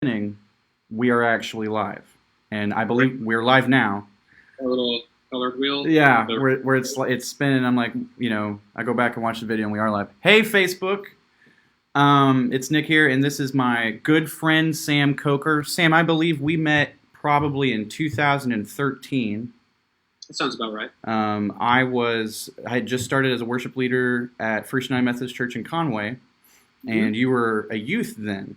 Beginning, we are actually live, and I believe we're live now. A little colored wheel. Yeah, where it's spinning. I'm like, I go back and watch the video, and we are live. Hey, Facebook, it's Nick here, and this is my good friend Sam Coker. Sam, I believe we met probably in 2013. That sounds about right. I had just started as a worship leader at First United Methodist Church in Conway, and you were a youth then.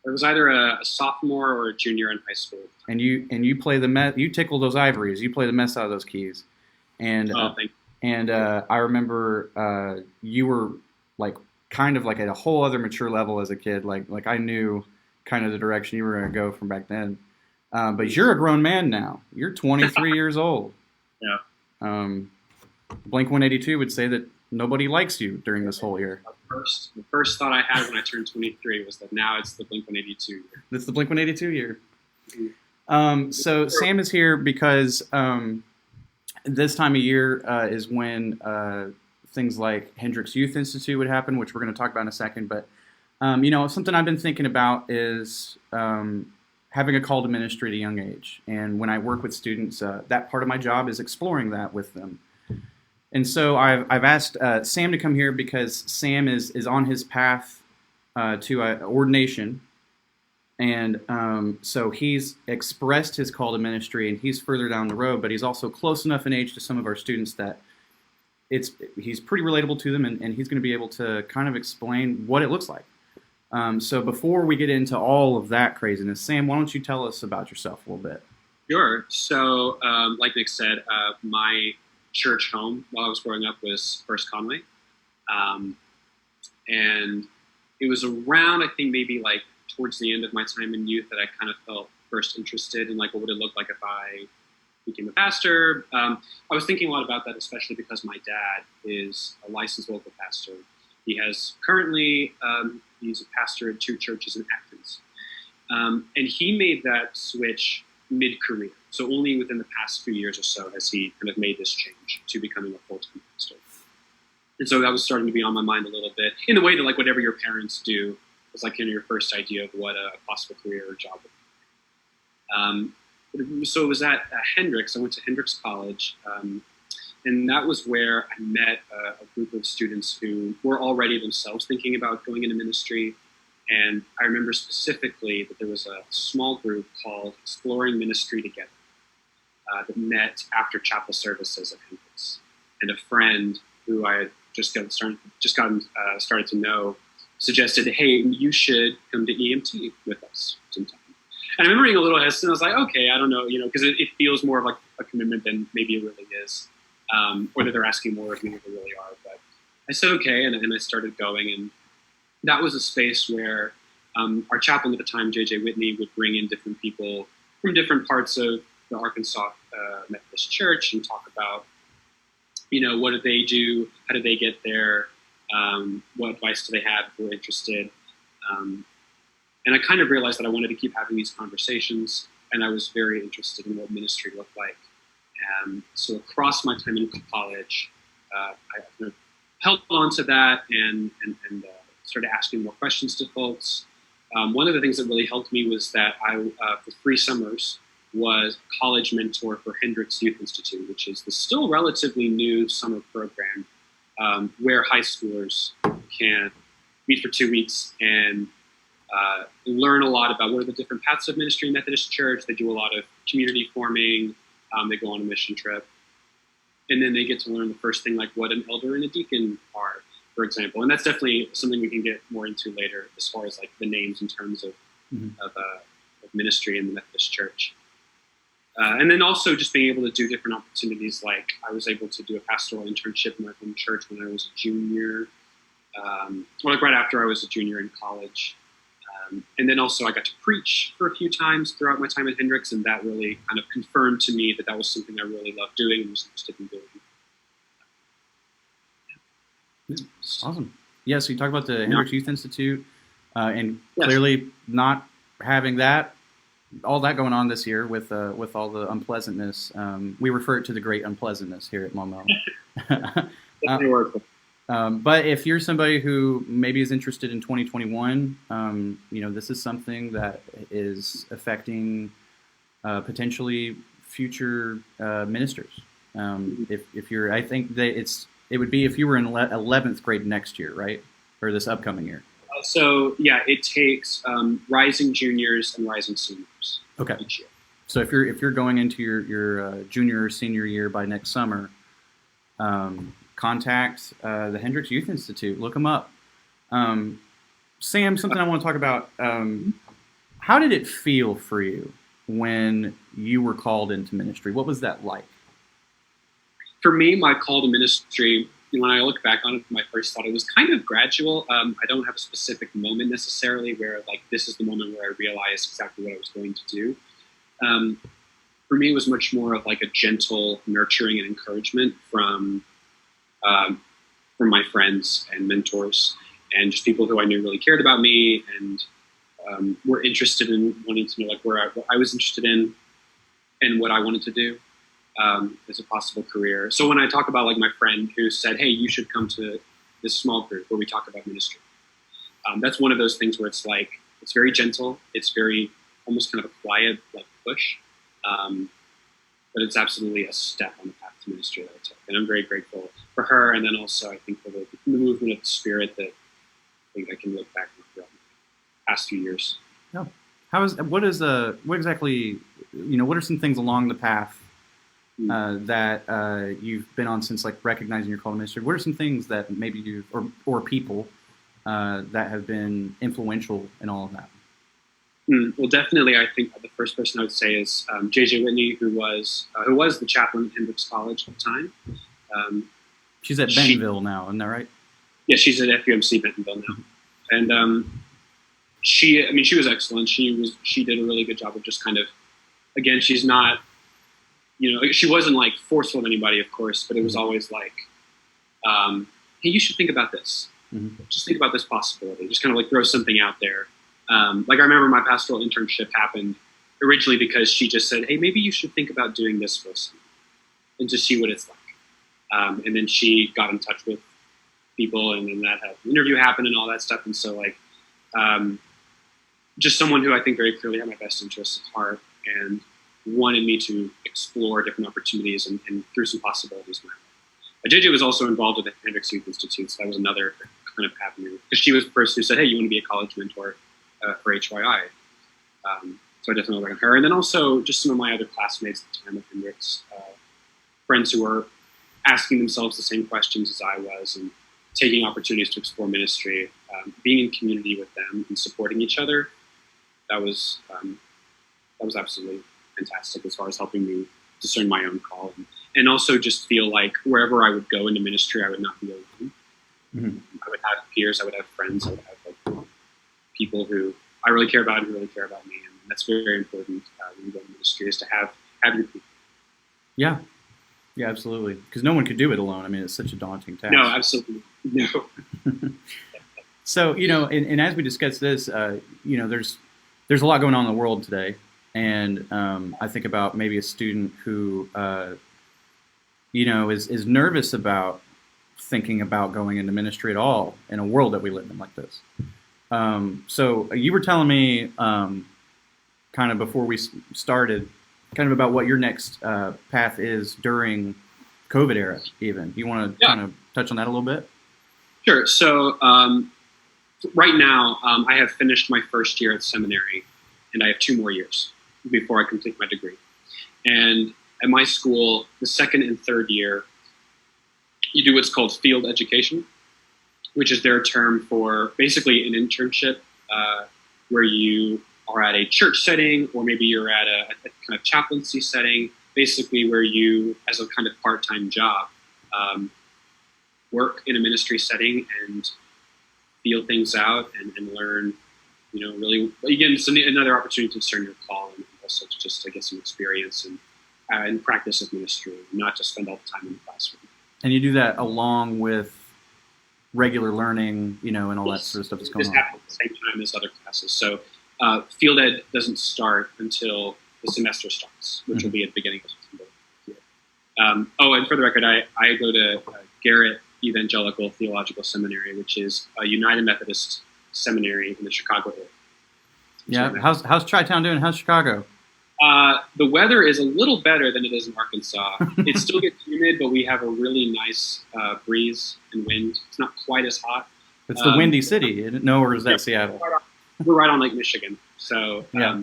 It was either a sophomore or a junior in high school. And you play you tickle those ivories. You play the mess out of those keys. And thank you. And I remember you were like kind of like at a whole other mature level as a kid. Like I knew kind of the direction you were going to go from back then. But you're a grown man now. You're 23 years old. Yeah. Blink 182 would say that nobody likes you during this whole year. The first thought I had when I turned 23 was that now it's the Blink 182 year. It's the Blink 182 year. So Sam is here because this time of year is when things like Hendricks Youth Institute would happen, which we're going to talk about in a second. But something I've been thinking about is having a call to ministry at a young age. And when I work with students, that part of my job is exploring that with them. And so I've asked Sam to come here because Sam is on his path to ordination. And so he's expressed his call to ministry, and he's further down the road, but he's also close enough in age to some of our students that he's pretty relatable to them, and he's going to be able to kind of explain what it looks like. So before we get into all of that craziness, Sam, why don't you tell us about yourself a little bit? Sure. So like Nick said, my church home while I was growing up was First Conway. And it was around, I think, maybe like towards the end of my time in youth that I kind of felt first interested in like what would it look like if I became a pastor. I was thinking a lot about that, especially because my dad is a licensed local pastor. He has currently, he's a pastor at two churches in Athens. And he made that switch mid-career. So only within the past few years or so has he kind of made this change to becoming a full-time pastor. And so that was starting to be on my mind a little bit in the way that like whatever your parents do was like your first idea of what a possible career or job would be. So it was at Hendricks. I went to Hendricks College. And that was where I met a group of students who were already themselves thinking about going into ministry. And I remember specifically that there was a small group called Exploring Ministry Together that met after chapel services at Hendricks. And a friend who I had just gotten started to know suggested, hey, you should come to EMT with us sometime. And I remember being a little hesitant. I was like, okay, I don't know, because it feels more of like a commitment than maybe it really is, or that they're asking more of me than they really are. But I said okay, and I started going, and that was a space where our chaplain at the time, J.J. Whitney, would bring in different people from different parts of the Arkansas Methodist Church and talk about, what did they do? How did they get there? What advice do they have if we're interested? And I kind of realized that I wanted to keep having these conversations, and I was very interested in what ministry looked like. So across my time in college, I kind of held on to that and started asking more questions to folks. One of the things that really helped me was that I, for 3 summers, was college mentor for Hendricks Youth Institute, which is the still relatively new summer program where high schoolers can meet for 2 weeks and learn a lot about what are the different paths of ministry in Methodist Church. They do a lot of community forming. They go on a mission trip. And then they get to learn the first thing, like what an elder and a deacon are, for example. And that's definitely something we can get more into later as far as like the names in terms of ministry in the Methodist Church. And then also just being able to do different opportunities. Like I was able to do a pastoral internship in my home church when I was a junior, like right after I was a junior in college. And then also I got to preach for a few times throughout my time at Hendricks, and that really kind of confirmed to me that was something I really loved doing and was interested in doing. Awesome. Yeah, so you talk about the Hendricks Youth Institute, and clearly not having all that going on this year with all the unpleasantness. We refer to the great unpleasantness here at Momel. But if you're somebody who maybe is interested in 2021, this is something that is affecting potentially future ministers. If you're, I think that it would be if you were in 11th grade next year, right, or this upcoming year. So yeah, it takes rising juniors and rising seniors each year. So if you're going into your junior or senior year by next summer, contact the Hendricks Youth Institute. Look them up. Sam, something I want to talk about. How did it feel for you when you were called into ministry? What was that like? For me, my call to ministry, when I look back on it, my first thought, it was kind of gradual. I don't have a specific moment necessarily where like this is the moment where I realized exactly what I was going to do. For me, it was much more of like a gentle nurturing and encouragement from my friends and mentors and just people who I knew really cared about me and were interested in wanting to know like what I was interested in and what I wanted to do as a possible career. So when I talk about like my friend who said, hey, you should come to this small group where we talk about ministry. That's one of those things where it's like, it's very gentle. It's very almost kind of a quiet like push. But it's absolutely a step on the path to ministry that I took. And I'm very grateful for her. And then also I think for the movement of the Spirit that I think I can look back on throughout the past few years. Yeah. What exactly, what are some things along the path that you've been on since like recognizing your call to ministry? What are some things that maybe or people that have been influential in all of that? Well, definitely, I think the first person I would say is J.J. Whitney, who was the chaplain at Hendricks College at the time. She's at Bentonville now, isn't that right? Yeah, she's at FUMC Bentonville now, and she was excellent. She did a really good job of just kind of, again, she's not, she wasn't like forceful of anybody, of course, but it was always like, hey, you should think about this. Mm-hmm. Just think about this possibility. Just kind of like throw something out there. Like I remember my pastoral internship happened originally because she just said, hey, maybe you should think about doing this for us and just see what it's like. And then she got in touch with people and then that had an interview happen and all that stuff. And so like, just someone who I think very clearly had my best interests at heart and wanted me to explore different opportunities and through some possibilities. JJ was also involved with the Hendricks Youth Institute, so that was another kind of avenue. Because she was the person who said, hey, you want to be a college mentor for HYI. So I definitely learned her. And then also just some of my other classmates at the time at Hendricks, friends who were asking themselves the same questions as I was and taking opportunities to explore ministry, being in community with them and supporting each other. That was absolutely fantastic as far as helping me discern my own call and also just feel like wherever I would go into ministry, I would not be alone. Mm-hmm. I would have peers, I would have friends, I would have like people who I really care about and who really care about me, and that's very, very important when you go to ministry is to have your people. Yeah, absolutely. Because no one could do it alone. I mean, it's such a daunting task. No, absolutely no. So and as we discuss this, there's a lot going on in the world today. And I think about maybe a student who, is nervous about thinking about going into ministry at all in a world that we live in like this. So you were telling me kind of before we started, kind of about what your next path is during COVID era even. You want to kind of touch on that a little bit? Sure. So right now I have finished my first year at seminary and I have 2 more years before I complete my degree. And at my school, the second and third year, you do what's called field education, which is their term for basically an internship where you are at a church setting or maybe you're at a kind of chaplaincy setting, basically where you, as a kind of part-time job, work in a ministry setting and feel things out and learn, really, again, it's another opportunity to discern your call and also just to get some experience and practice of ministry, not just spend all the time in the classroom. And you do that along with regular learning, and all that sort of stuff that's going on. Just happen at the same time as other classes. So field ed doesn't start until the semester starts, which will be at the beginning of September. And for the record, I go to Garrett Evangelical Theological Seminary, which is a United Methodist seminary in the Chicago area. Yeah. How's Chi-Town doing? How's Chicago? The weather is a little better than it is in Arkansas. It still gets humid, but we have a really nice breeze and wind. It's not quite as hot. It's the Windy City, isn't it? No, or is that Seattle? We're right on Lake Michigan, so Yeah.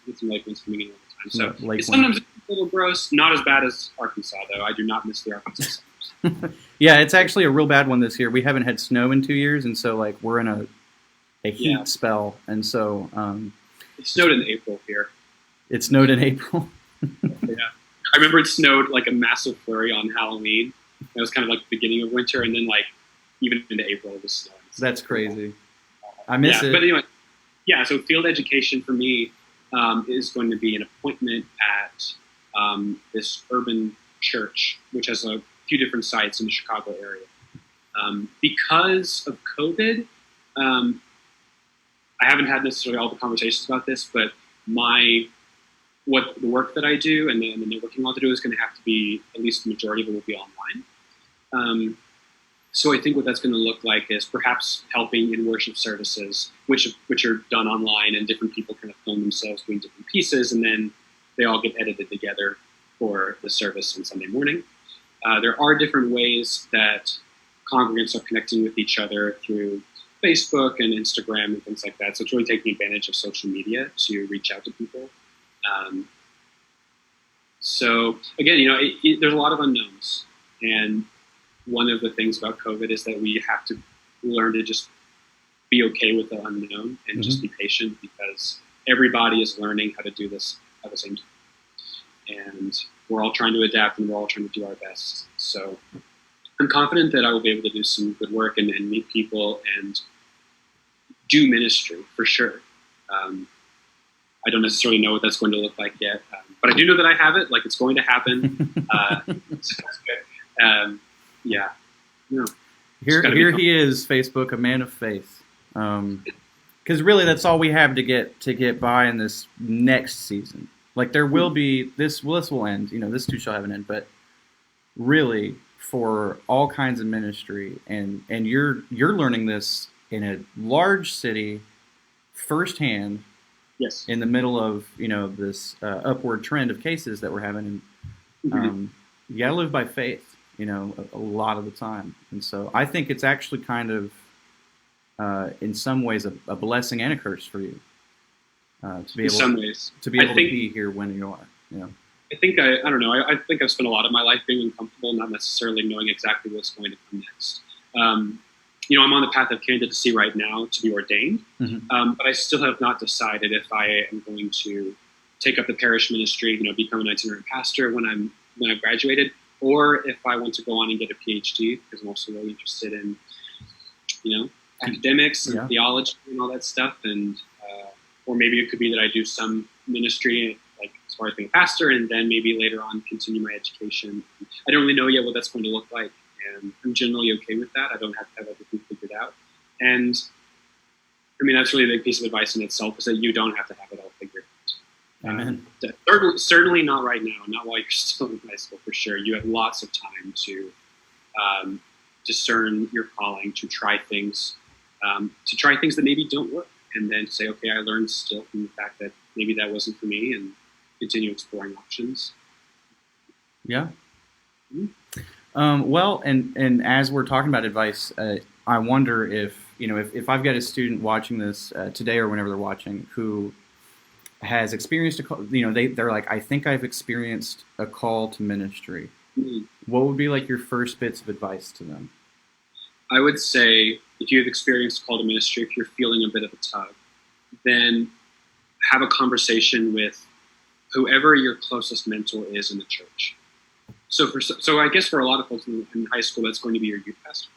get some lake winds coming in all the time. So Yeah, lake it's sometimes a little gross. Not as bad as Arkansas, though. I do not miss the Arkansas summers. Yeah, it's actually a real bad one this year. We haven't had snow in 2 years, and so like we're in a heat Yeah. spell, and so It snowed in April here. it snowed in April. Yeah, I remember it snowed like a massive flurry on Halloween. It was kind of like the beginning of winter, and then like even into April it was snowing. That's crazy. I miss it. But anyway, yeah. So field education for me is going to be an appointment at this urban church, which has a few different sites in the Chicago area. Because of COVID, I haven't had necessarily all the conversations about this, but the work that I do and the networking I'll do is going to have to be, at least the majority of it will be online. So I think what that's going to look like is perhaps helping in worship services, which are done online, and different people kind of film themselves doing different pieces, and then they all get edited together for the service on Sunday morning. There are different ways that congregants are connecting with each other through Facebook and Instagram and things like that. So it's really taking advantage of social media to reach out to people. So again, there's a lot of unknowns, and one of the things about COVID is that we have to learn to just be okay with the unknown and just be patient, because everybody is learning how to do this at the same time. And we're all trying to adapt, and we're all trying to do our best. So I'm confident that I will be able to do some good work and meet people and do ministry for sure. I don't necessarily know what that's going to look like yet, but I do know that I have it. Like, it's going to happen. So that's good. Yeah. No. Here he is, Facebook, a man of faith. Because really, that's all we have to get by in this next season. Like, there will be this will end. This too shall have an end. But really, for all kinds of ministry, and you're learning this in a large city, firsthand. Yes. In the middle of this upward trend of cases that we're having, and you gotta live by faith. A lot of the time. And so I think it's actually kind of, in some ways, a blessing and a curse for you to be able to be here when you are. I think I don't know. I think I've spent a lot of my life being uncomfortable, not necessarily knowing exactly what's going to come next. I'm on the path of candidacy right now to be ordained, but I still have not decided if I am going to take up the parish ministry, become an itinerant pastor when I've graduated, or if I want to go on and get a PhD, because I'm also really interested in, academics and theology and all that stuff. And or maybe it could be that I do some ministry, like as far as being a pastor, and then maybe later on continue my education. I don't really know yet what that's going to look like, and I'm generally okay with that. I don't have to have everything figured out. And I mean, that's really a big piece of advice in itself, is that you don't have to have it all figured out. Amen. Certainly not right now, not while you're still in high school, for sure. You have lots of time to discern your calling, to try things that maybe don't work, and then say, okay, I learned still from the fact that maybe that wasn't for me, and continue exploring options. Yeah. Well, and as we're talking about advice, I wonder if I've got a student watching this today or whenever they're watching who has experienced a call, they're like, I think I've experienced a call to ministry. What would be like your first bits of advice to them? I would say, if you have experienced a call to ministry, if you're feeling a bit of a tug, then have a conversation with whoever your closest mentor is in the church. So I guess for a lot of folks in high school, that's going to be your youth pastor.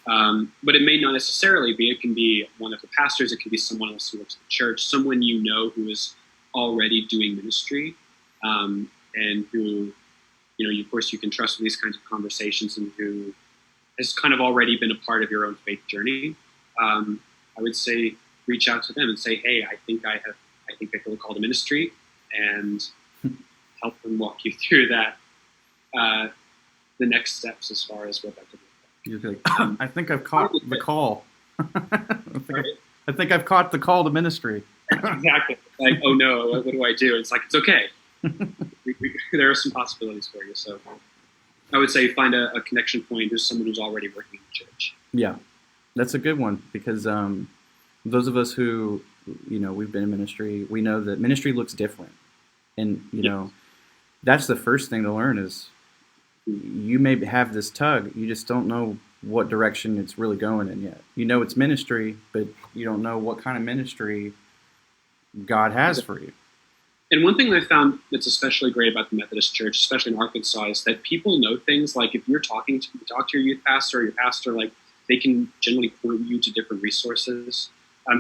But it may not necessarily be. It can be one of the pastors. It can be someone else who works at the church, someone who is already doing ministry, and who, of course, you can trust with these kinds of conversations, and who has kind of already been a part of your own faith journey. I would say reach out to them and say, hey, I think I feel a call to ministry, and help them walk you through that, the next steps as far as what that could look You'd be like, I think I've caught the call. I think I've caught the call to ministry. Exactly. Like, oh no, what do I do? It's like, it's okay. There are some possibilities for you. So I would say find a connection point. There's someone who's already working in the church. Yeah, that's a good one, because those of us who, we've been in ministry, we know that ministry looks different. And, that's the first thing to learn is you may have this tug. You just don't know what direction it's really going in yet. You know it's ministry, but you don't know what kind of ministry God has for you. And one thing I found that's especially great about the Methodist Church, especially in Arkansas, is that people know things. Like if you talk to your youth pastor or your pastor, like they can generally point you to different resources.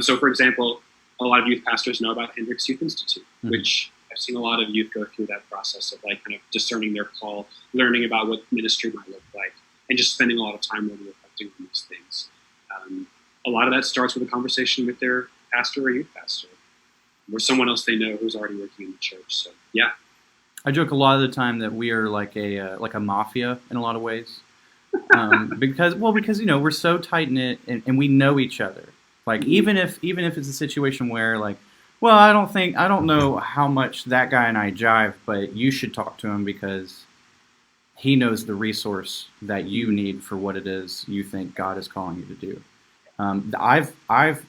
So, for example, a lot of youth pastors know about Hendricks Youth Institute, which I've seen a lot of youth go through that process of like kind of discerning their call, learning about what ministry might look like, and just spending a lot of time really reflecting on these things. A lot of that starts with a conversation with their pastor or youth pastor, or someone else they know who's already working in the church. So, yeah. I joke a lot of the time that we are like a mafia in a lot of ways, because we're so tight knit and we know each other. Like even if it's a situation where like, well, I don't know how much that guy and I jive, but you should talk to him because he knows the resource that you need for what it is you think God is calling you to do. I've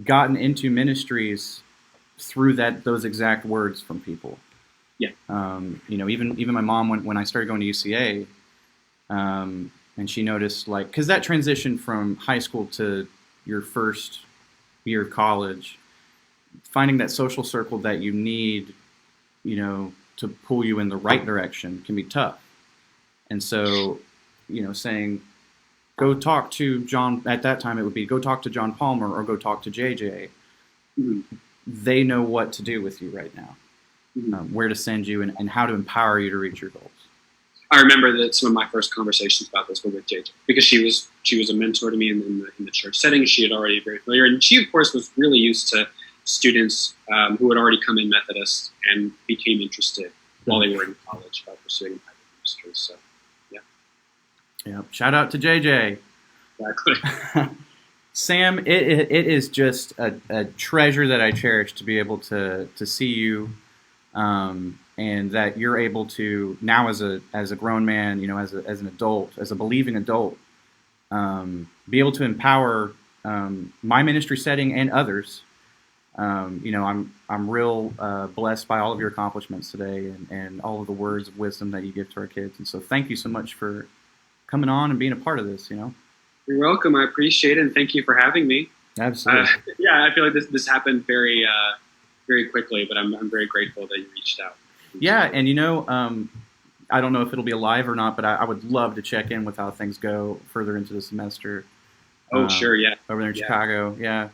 gotten into ministries through those exact words from people. Yeah. Even my mom when I started going to UCA, and she noticed because that transition from high school to your first year of college, finding that social circle that you need, to pull you in the right direction can be tough. And so, saying, go talk to John, at that time it would be go talk to John Palmer or go talk to JJ. Mm-hmm. They know what to do with you right now, where to send you and how to empower you to reach your goals. I remember that some of my first conversations about this were with JJ because she was a mentor to me in the church setting. She had already very familiar, and she of course was really used to students who had already come in Methodist and became interested while they were in college about pursuing Bible ministry. So, yeah. Yeah. Shout out to JJ. Exactly. Sam, it is just a treasure that I cherish to be able to see you, and that you're able to now as a grown man, as an adult, as a believing adult, be able to empower my ministry setting and others. I'm real blessed by all of your accomplishments today and all of the words of wisdom that you give to our kids. And so thank you so much for coming on and being a part of this, You're welcome. I appreciate it. And thank you for having me. Absolutely. I feel like this happened very, very quickly, but I'm very grateful that you reached out. Yeah. And, I don't know if it'll be live or not, but I would love to check in with how things go further into the semester. Oh, sure. Yeah. Over there in Chicago. Yeah.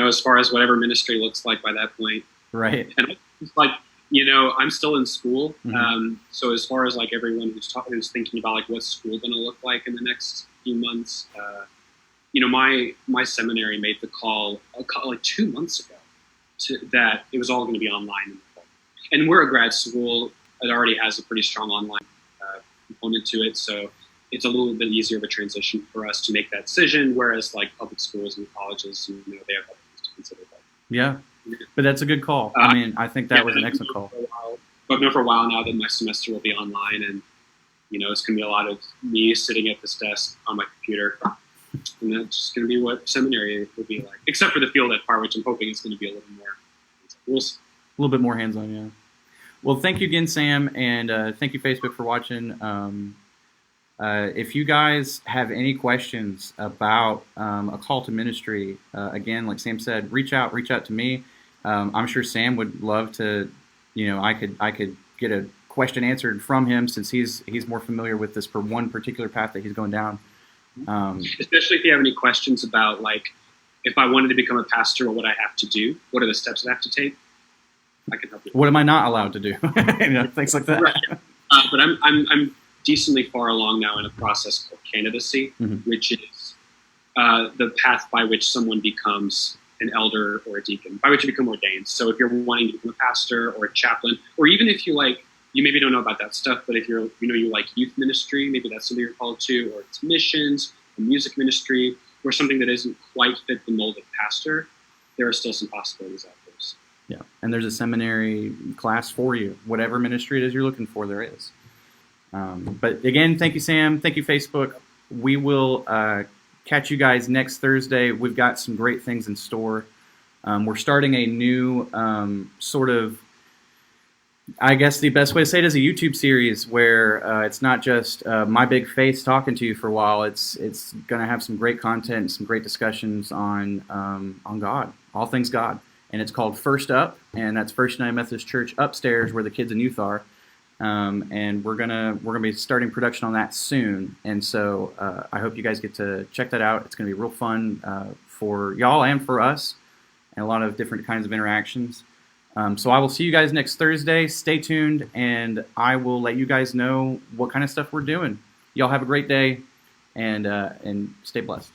As far as whatever ministry looks like by that point. Right. And it's like, I'm still in school. Mm-hmm. So as far as like everyone who's thinking about like what's school going to look like in the next few months, my seminary made the call like 2 months ago that it was all going to be online in the fall. And we're a grad school that already has a pretty strong online component to it. So it's a little bit easier of a transition for us to make that decision. Whereas like public schools and colleges, they have other things to consider. Yeah. But that's a good call. I think that was an excellent call. But I've known for a while now that my semester will be online, and it's going to be a lot of me sitting at this desk on my computer, and that's just going to be what seminary will be like. Except for the field ed part, which I'm hoping is going to be a little more. A little bit more hands-on, yeah. Well, thank you again, Sam, and thank you, Facebook, for watching. If you guys have any questions about a call to ministry, again, like Sam said, reach out to me. I'm sure Sam would love to, I could get a question answered from him since he's more familiar with this for one particular path that he's going down. Especially if you have any questions about like, if I wanted to become a pastor, what would I have to do? What are the steps I have to take? I can help you. What am I not allowed to do? Things like that. Right. But I'm decently far along now in a process called candidacy, which is the path by which someone becomes an elder or a deacon, by which you become ordained. So if you're wanting to become a pastor or a chaplain, or even if you you maybe don't know about that stuff, but if you like youth ministry, maybe that's something you're called to, or it's missions, or music ministry, or something that isn't quite fit the mold of pastor, there are still some possibilities out there. Yeah, and there's a seminary class for you, whatever ministry it is you're looking for, there is. But again, thank you, Sam. Thank you, Facebook. We will catch you guys next Thursday. We've got some great things in store. We're starting a new sort of, I guess the best way to say it is a YouTube series where it's not just my big face talking to you for a while. It's going to have some great content and some great discussions on God, all things God. And it's called First Up, and that's First United Methodist Church upstairs where the kids and youth are. And we're gonna be starting production on that soon. And so I hope you guys get to check that out. It's gonna be real fun for y'all and for us, and a lot of different kinds of interactions. So I will see you guys next Thursday. Stay tuned, and I will let you guys know what kind of stuff we're doing. Y'all have a great day, and stay blessed.